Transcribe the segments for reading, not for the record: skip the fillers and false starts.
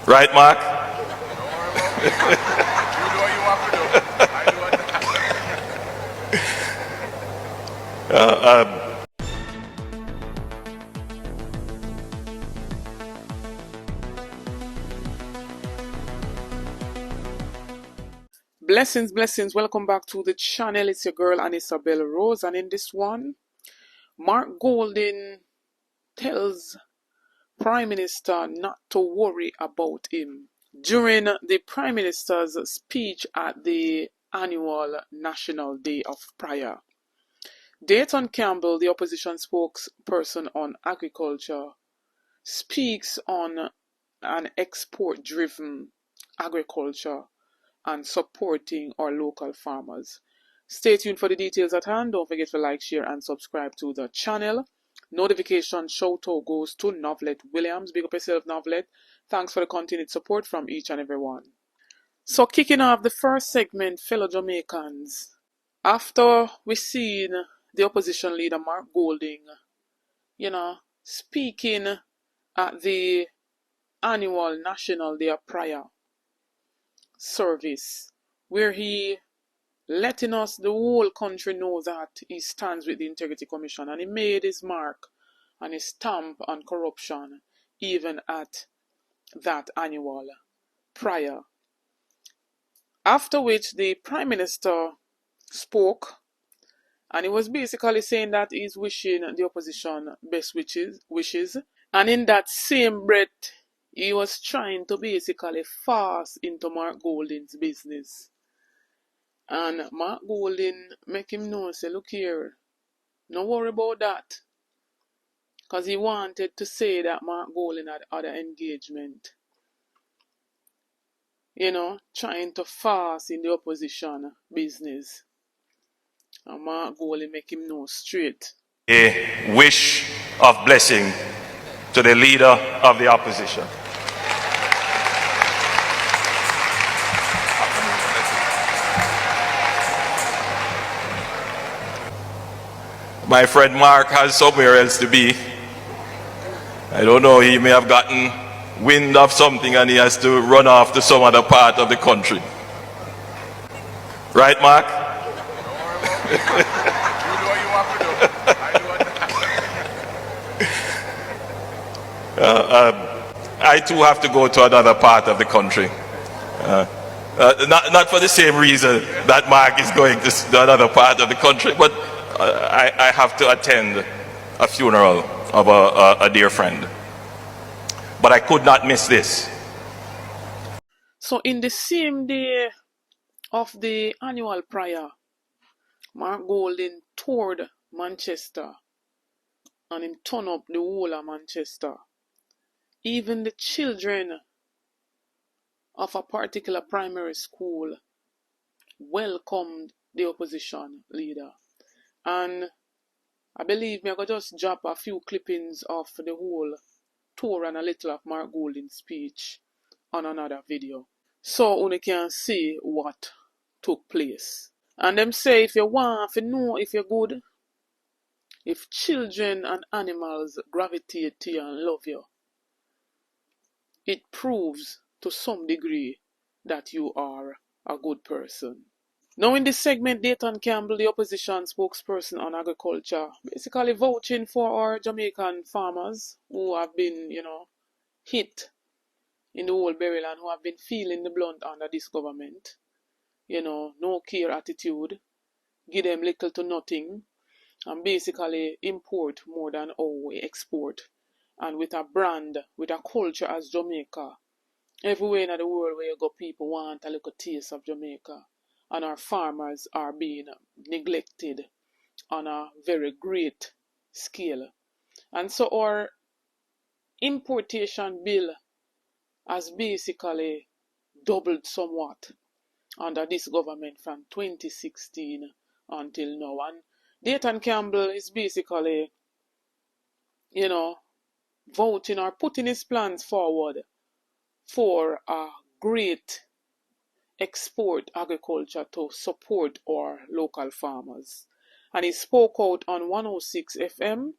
Right, Mark? You do what you have to do. I do what Blessings, blessings. Welcome back to the channel. It's your girl, Isabel Rose. And in this one, Mark Golding tells Prime Minister not to worry about him. During the Prime Minister's speech at the annual National Day of Prayer, Dayton Campbell, the opposition spokesperson on agriculture, speaks on an export-driven agriculture and supporting our local farmers. Stay tuned for the details at hand. Don't forget to like, share, and subscribe to the channel. Notification shout out goes to Novelet Williams. Big up yourself, Novelet. Thanks for the continued support from each and every one. So, kicking off the first segment, fellow Jamaicans. After we seen the opposition leader Mark Golding, speaking at the annual National Day of Prayer service, where he letting us, the whole country, know that he stands with the Integrity Commission, and he made his mark and his stamp on corruption even at that annual prayer. After which the Prime Minister spoke, and he was basically saying that he's wishing the opposition best wishes, and in that same breath he was trying to basically force into Mark Golding's business. And Mark Golding make him know, say, look here, no worry about that. Because he wanted to say that Mark Golding had other engagement. Trying to force in the opposition business. And Mark Golding make him know straight. A wish of blessing to the leader of the opposition. My friend Mark has somewhere else to be. I don't know, he may have gotten wind of something and he has to run off to some other part of the country. Right, Mark? You do what you have to do. I do what I too have to go to another part of the country. Not for the same reason that Mark is going to another part of the country, but I have to attend a funeral of a dear friend. But I could not miss this. So in the same day of the annual prayer, Mark Golding toured Manchester and him turned up the whole of Manchester. Even the children of a particular primary school welcomed the opposition leader. And I believe me, I could just drop a few clippings of the whole tour and a little of Mark Golding's speech on another video. So you can see what took place. And them say if you want to know if you're good, if children and animals gravitate to you and love you, it proves to some degree that you are a good person. Now in this segment, Dayton Campbell, the opposition spokesperson on agriculture, basically vouching for our Jamaican farmers who have been, hit in the whole burial and who have been feeling the blunt under this government. No care attitude, give them little to nothing, and basically import more than we export. And with a brand, with a culture as Jamaica, everywhere in the world where you go, people want a little taste of Jamaica. And our farmers are being neglected on a very great scale. And so our importation bill has basically doubled somewhat under this government from 2016 until now. And Dayton Campbell is basically, voting or putting his plans forward for a great export agriculture to support our local farmers. And he spoke out on 106 FM.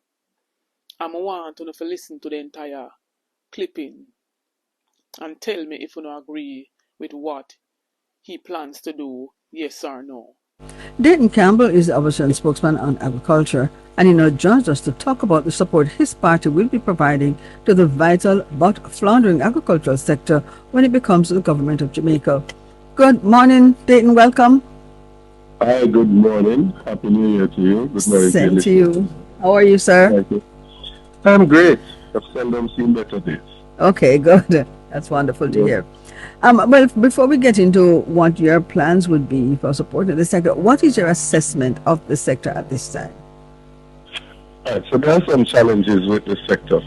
And I want you to listen to the entire clipping. and tell me if you don't agree with what he plans to do, yes or no. Dayton Campbell is the opposition spokesman on agriculture, and he now joins us to talk about the support his party will be providing to the vital but floundering agricultural sector when it becomes the government of Jamaica. Good morning, Dayton. Welcome. Hi, good morning. Happy New Year to you. Good morning. Same to you. How are you, sir? Thank you. I'm great. I've seldom seen better days. Okay, good. That's wonderful to hear. Well, before we get into what your plans would be for supporting the sector, what is your assessment of the sector at this time? All right, so there are some challenges with the sector.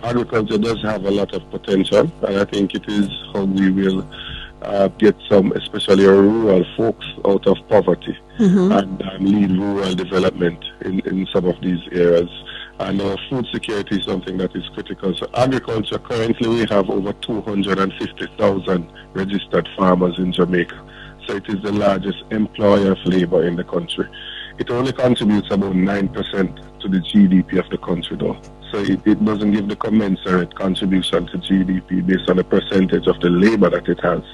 Agriculture does have a lot of potential, and I think it is how we will get some, especially our rural folks, out of poverty and lead rural development in some of these areas. And food security is something that is critical. So agriculture, currently we have over 250,000 registered farmers in Jamaica. So it is the largest employer of labor in the country. It only contributes about 9% to the GDP of the country though. So it doesn't give the commensurate contribution to GDP based on the percentage of the labor that it has.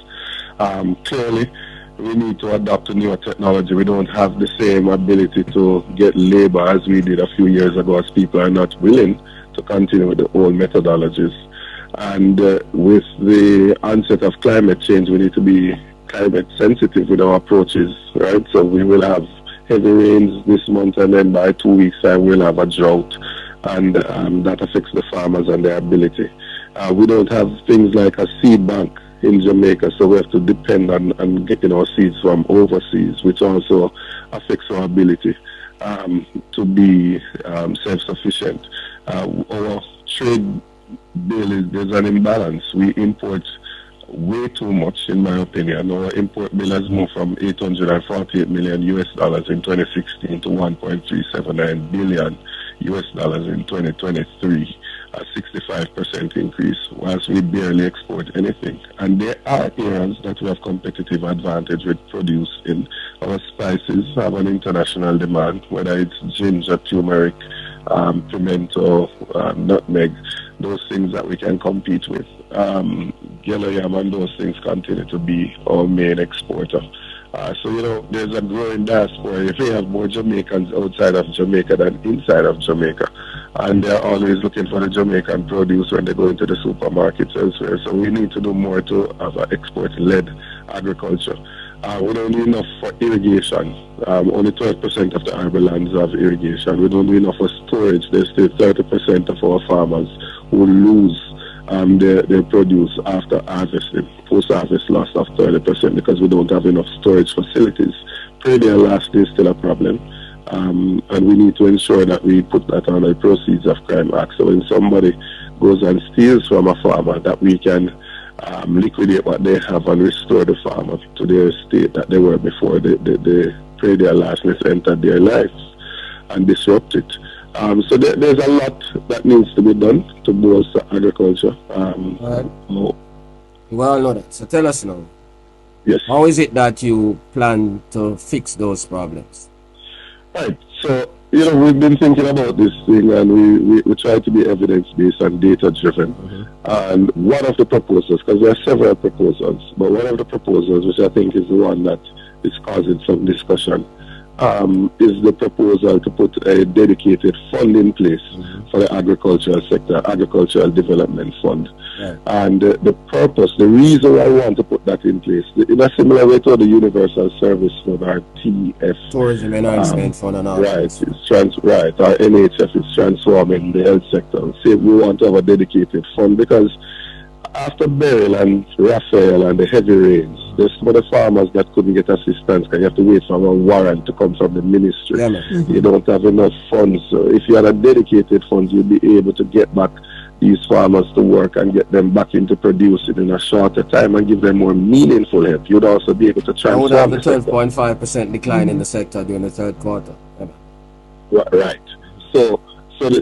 Clearly, we need to adopt to newer technology. We don't have the same ability to get labor as we did a few years ago, as people are not willing to continue with the old methodologies. And with the onset of climate change, we need to be climate sensitive with our approaches, right? So we will have heavy rains this month, and then by 2 weeks time we'll have a drought, and that affects the farmers and their ability. We don't have things like a seed bank in Jamaica, so we have to depend on getting our seeds from overseas, which also affects our ability to be self-sufficient. Our trade bill there's an imbalance. We import way too much, in my opinion. Our import bill has moved from $848 million US in 2016 to 1.379 billion US dollars in 2023. A 65% increase, whilst we barely export anything. And there are areas that we have competitive advantage with produce in. Our spices have an international demand, whether it's ginger, turmeric, pimento, nutmeg, those things that we can compete with. Yellow yam and those things continue to be our main exporter. So, there's a growing diaspora. If we have more Jamaicans outside of Jamaica than inside of Jamaica, and they're always looking for the Jamaican produce when they go into the supermarkets elsewhere. So we need to do more to have an export-led agriculture. We don't do enough for irrigation. Only 12% of the arable lands have irrigation. We don't do enough for storage. There's still 30% of our farmers who lose their produce after harvesting. Post-harvest loss of 30% because we don't have enough storage facilities. Predial last is still a problem. And we need to ensure that we put that on the Proceeds of Crime Act. So when somebody goes and steals from a farmer, that we can liquidate what they have and restore the farmer to their state that they were before the predial larceness entered their lives and disrupt it. So there's a lot that needs to be done to bolster agriculture. Well, know that. So tell us now. Yes. How is it that you plan to fix those problems? Right. So, we've been thinking about this thing, and we try to be evidence-based and data-driven. And one of the proposals, because there are several proposals, but one of the proposals, which I think is the one that is causing some discussion, is the proposal to put a dedicated fund in place for the agricultural sector, agricultural development fund. Yeah. And the purpose, the reason why I want to put that in place, in a similar way to the Universal Service Fund, our TF. Tourism Enhancement Fund and all. Right, our NHF is transforming the health sector. See, we want to have a dedicated fund because after Beryl and Raphael and the heavy rains, there's some of the farmers that couldn't get assistance because you have to wait for a warrant to come from the ministry. Yeah, you don't have enough funds. So if you had a dedicated fund, you'd be able to get back these farmers to work and get them back into producing in a shorter time and give them more meaningful help. You'd also be able to transform. I would have the 12.5% decline in the sector during the third quarter. Yeah. Right. So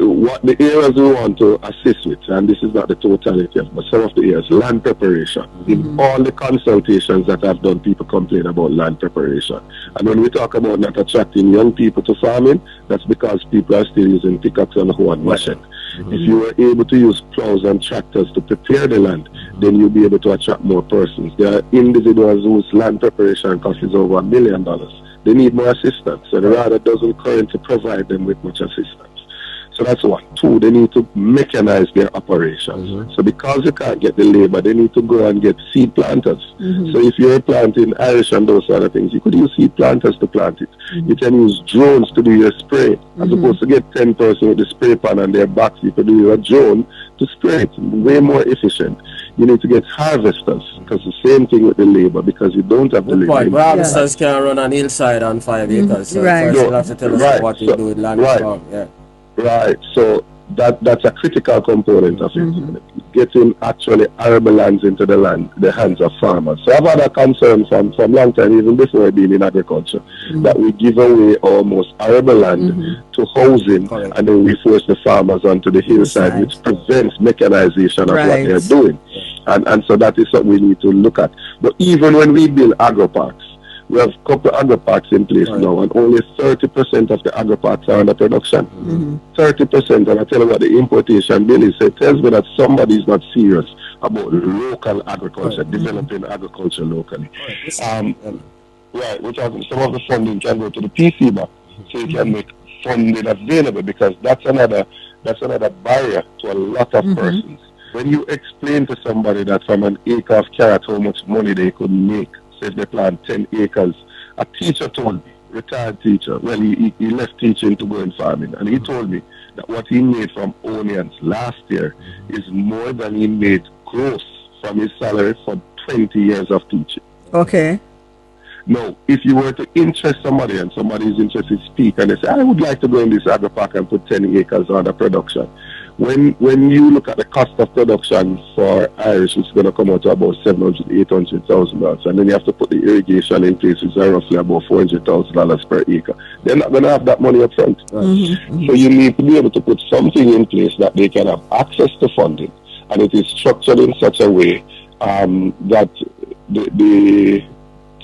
what the areas we want to assist with, and this is not the totality of, but some of the areas, land preparation. In all the consultations that I've done, people complain about land preparation. And when we talk about not attracting young people to farming, that's because people are still using pickaxe and hoe and machete. If you were able to use plows and tractors to prepare the land, then you'll be able to attract more persons. There are individuals whose land preparation cost is over $1 million. They need more assistance, and the RADA doesn't currently provide them with much assistance. So that's one. Two, they need to mechanize their operations. So because you can't get the labor, they need to go and get seed planters. So if you're planting Irish and those other things, you could use seed planters to plant it. You can use drones to do your spray. As opposed to get 10 person with the spray pan on their backs, you could use a drone to spray it. Way more efficient. You need to get harvesters, because the same thing with the labor, because you don't have the labor. Harvesters can run on hillside on 5 acres. So Right. first you'll have to tell us what you do with land farm. Yeah. Right, so that's a critical component of it. Getting actually arable lands into the hands of farmers. So I've had a concern from long time, even before being in agriculture, that we give away almost arable land to housing, and then we force the farmers onto the hillside, which prevents mechanization of what they're doing. And so that is what we need to look at. But even when we build agro parks, we have a couple of agro parks in place now, and only 30% of the agro parks are under production. 30%, and I tell you what the importation bill is. It tells me that somebody is not serious about local agriculture, developing agriculture locally. Which are, some of the funding can go to the PC bank, so you can make funding available, because that's another barrier to a lot of persons. When you explain to somebody that from an acre of carrot how much money they could make, say if they plant 10 acres, a teacher told me, retired teacher, well, he left teaching to go in farming, and he told me that what he made from onions last year is more than he made gross from his salary for 20 years of teaching. Okay. Now, if you were to interest somebody, and somebody is interested to speak, and they say, I would like to go in this agro park and put 10 acres under production. When you look at the cost of production for Irish, it's going to come out to about $700,000, $800,000, and then you have to put the irrigation in place, which is roughly about $400,000 per acre. They're not going to have that money up front. So you need to be able to put something in place that they can have access to funding, and it is structured in such a way that the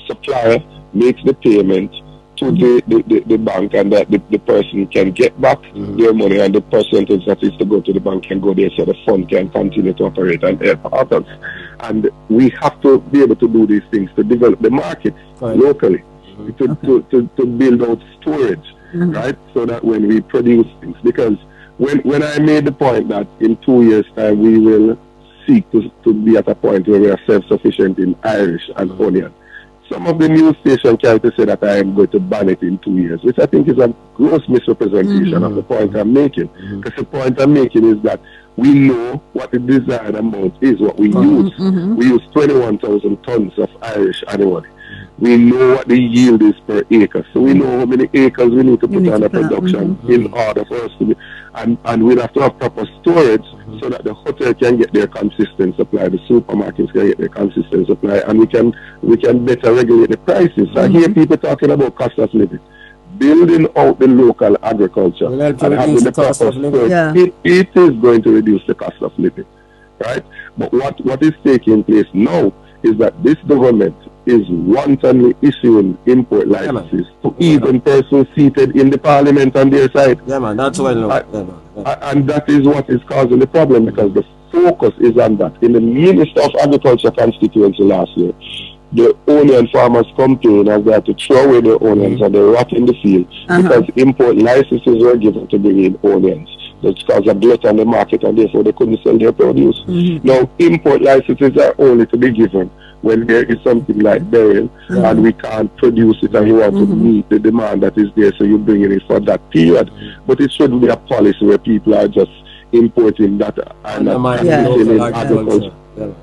supplier makes the payment to the bank, and that the person can get back their money, and the percentage that is to go to the bank can go there, so the fund can continue to operate and help others. And we have to be able to do these things to develop the markets locally, to build out storage, right? So that when we produce things, because when I made the point that in 2 years' time we will seek to be at a point where we are self-sufficient in Irish and onion, some of the news stations try to say that I am going to ban it in 2 years, which I think is a gross misrepresentation of the point I'm making. Because the point I'm making is that we know what the desired amount is, what we use. We use 21,000 tons of Irish annually. We know what the yield is per acre. So we know how many acres we need to put under production in order for us to be. And we'll have to have proper storage so that the hotel can get their consistent supply, the supermarkets can get their consistent supply, and we can better regulate the prices. So I hear people talking about cost of living. Building out the local agriculture and having the proper storage, it is going to reduce the cost of living, right? But what is taking place now is that this government is wantonly issuing import licenses to even persons seated in the parliament on their side. Yeah, man, that's well known. And that is what is causing the problem, because the focus is on that. In the Minister of Agriculture constituency last year, the onion farmers complained as they had to throw away their onions and they rot in the field because import licenses were given to bring in onions. That's caused a glut on the market, and therefore they couldn't sell their produce. Now, import licenses are only to be given when there is something like burial and we can't produce it, and you want to meet the demand that is there, so you bring it in for that period. But it shouldn't be a policy where people are just importing that and not in agriculture.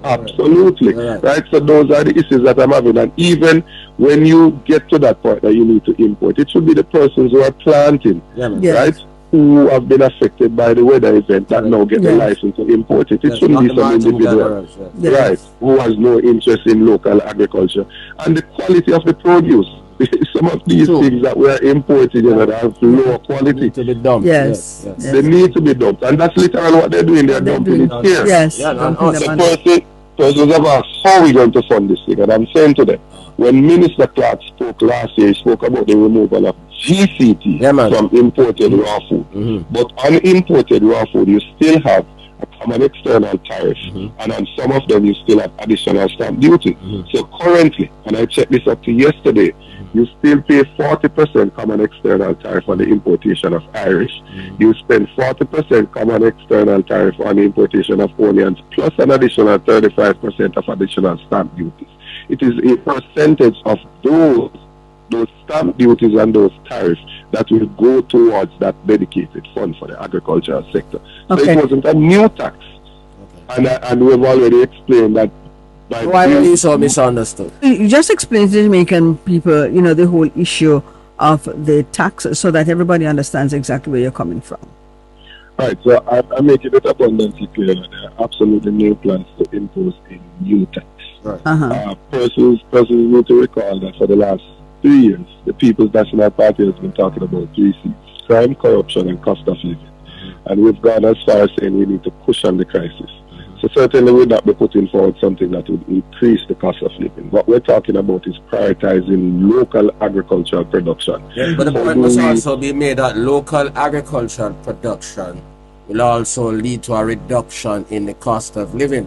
Absolutely. Right. So those are the issues that I'm having. And even when you get to that point that you need to import, it should be the persons who are planting, right, who have been affected by the weather event that now get the license to import it. It shouldn't be some individual, right, who has no interest in local agriculture. And the quality of the produce. Some of these things that we are importing, that have lower quality, need to be dumped. They need to be dumped, and that's literally what they're doing. They're dumping it here. The persons have asked, how are we going to fund this thing? And I'm saying to them, when Minister Clark spoke last year, he spoke about the removal of GCT Yeah, man. from imported raw food. But on imported raw food, you still have a common external tariff, and on some of them you still have additional stamp duty. So currently, and I checked this up to yesterday, you still pay 40% common external tariff on the importation of Irish. You spend 40% common external tariff on the importation of onions, plus an additional 35% of additional stamp duties. It is a percentage of those stamp duties and those tariffs that will go towards that dedicated fund for the agricultural sector. So Okay. it wasn't a new tax. And we've already explained that. Why are you so misunderstood? You just explain to Jamaican people, the whole issue of the tax so that everybody understands exactly where you're coming from. Right, so I'm making it abundantly clear that there are absolutely no plans to impose a new tax. Right. Persons need to recall that for the last 3 years, the People's National Party has been talking about 3 C's: crime, corruption, and cost of living. And we've gone as far as saying we need to cushion the crisis. So certainly we'll not be putting forward something that would increase the cost of living. What we're talking about is prioritizing local agricultural production. Yeah, but the point must also be made that local agricultural production will also lead to a reduction in the cost of living.